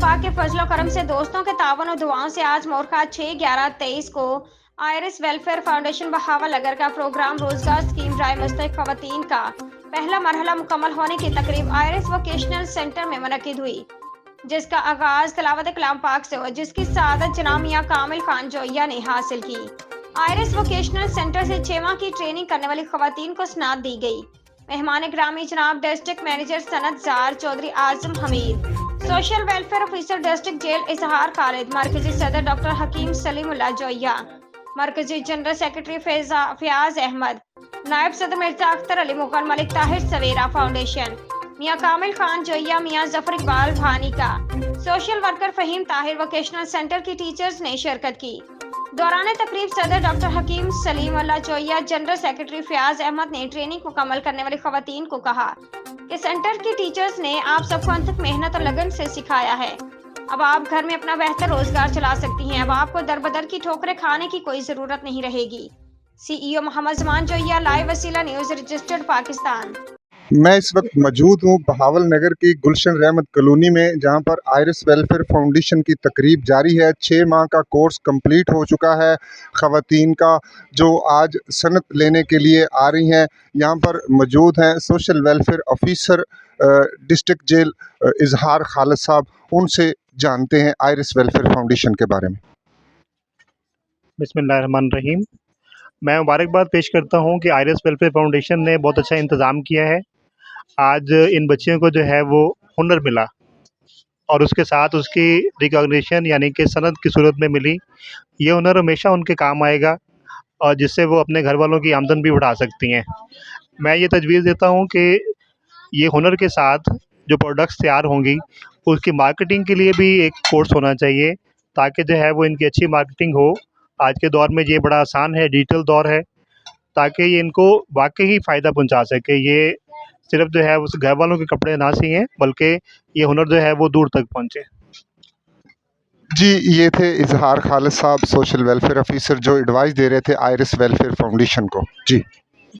पाक के फजलो करम से दोस्तों के तावन और दुआओं से आज मोरखा 6/11/23 को आयरिस वेलफेयर फाउंडेशन बहावल नगर का प्रोग्राम रोजगार स्कीम ड्राइव मुस्तहिक खवातीन का पहला मरहला मुकम्मल होने की तकरीब आयरिस वोकेशनल सेंटर में मुनक्किद हुई, जिसका आगाज तिलावत कलाम पाक से हुआ, जिसकी सादत जनाब मियां कामिल खान जोइया ने हासिल की। आयरिस वोकेशनल सेंटर से 6 माह की ट्रेनिंग करने वाली खवातीन को सनात दी गई। मेहमान ग्रामी जनाब डिस्ट्रिक्ट मैनेजर सनत जार Chaudhry Azam Hameed, social welfare officer district jail Izhar Khalid, मरकजी सदर डॉक्टर हकीम सलीमुल्लाह जोइया, मरकजी जनरल सेक्रेटरी फयाज अहमद, नायब सदर मिर्जा अख्तर अली मुगल, मलिक ताहिर सवेरा फाउंडेशन, मियां कामिल खान जोइया, मियां जफर इकबाल भानी का, social worker Fahim Tahir, vocational centre की टीचर्स ने शिरकत की। दौरान तकरीब सदर doctor Hakim Salimullah Joiya, general secretary Fayaz Ahmad ने ट्रेनिंग मुकम्मल करने वाली खवातीन को कहा कि सेंटर की टीचर्स ने आप सबको अथक मेहनत और लगन से सिखाया है। अब आप घर में अपना बेहतर रोजगार चला सकती हैं। अब आपको दर बदर की ठोकरें खाने की कोई जरूरत नहीं रहेगी। CEO मोहम्मद जमान जोइया, लाइव वसीला न्यूज, रजिस्टर्ड पाकिस्तान। मैं इस वक्त मौजूद हूँ बहावल नगर की गुलशन रहमत कॉलोनी में, जहाँ पर आयरिस वेलफेयर फाउंडेशन की तकरीब जारी है। 6 माह का कोर्स कंप्लीट हो चुका है ख़वातीन का, जो आज सनत लेने के लिए आ रही हैं। यहाँ पर मौजूद हैं social welfare officer district jail Izhar Khalid साहब। उनसे जानते हैं आयरिस वेलफेयर फाउंडेशन के बारे में। बिस्मिल्लाहिर्रहमानिर्रहीम। मैं मुबारकबाद पेश करता हूँ कि आयरिस वेलफेयर फाउंडेशन ने बहुत अच्छा इंतज़ाम किया है। आज इन बच्चियों को जो है वो हुनर मिला और उसके साथ उसकी रिकॉग्निशन यानी कि सनद की सूरत में मिली। ये हुनर हमेशा उनके काम आएगा और जिससे वो अपने घर वालों की आमदन भी बढ़ा सकती हैं। मैं ये तजवीज़ देता हूँ कि ये हुनर के साथ जो प्रोडक्ट्स तैयार होंगी उसकी मार्केटिंग के लिए भी एक कोर्स होना चाहिए, ताकि जो है वो इनकी अच्छी मार्केटिंग हो। आज के दौर में ये बड़ा आसान है, डिजिटल दौर है, ताकि ये इनको वाकई ही फ़ायदा पहुंचा सके। ये सिर्फ जो है उस घर वालों के कपड़े ना सिएं, बल्कि ये हुनर जो है वो दूर तक पहुंचे। जी, ये थे इजहार खालिद साहब, सोशल वेलफेयर ऑफिसर, जो एडवाइस दे रहे थे आयरिस वेलफेयर फाउंडेशन को। जी।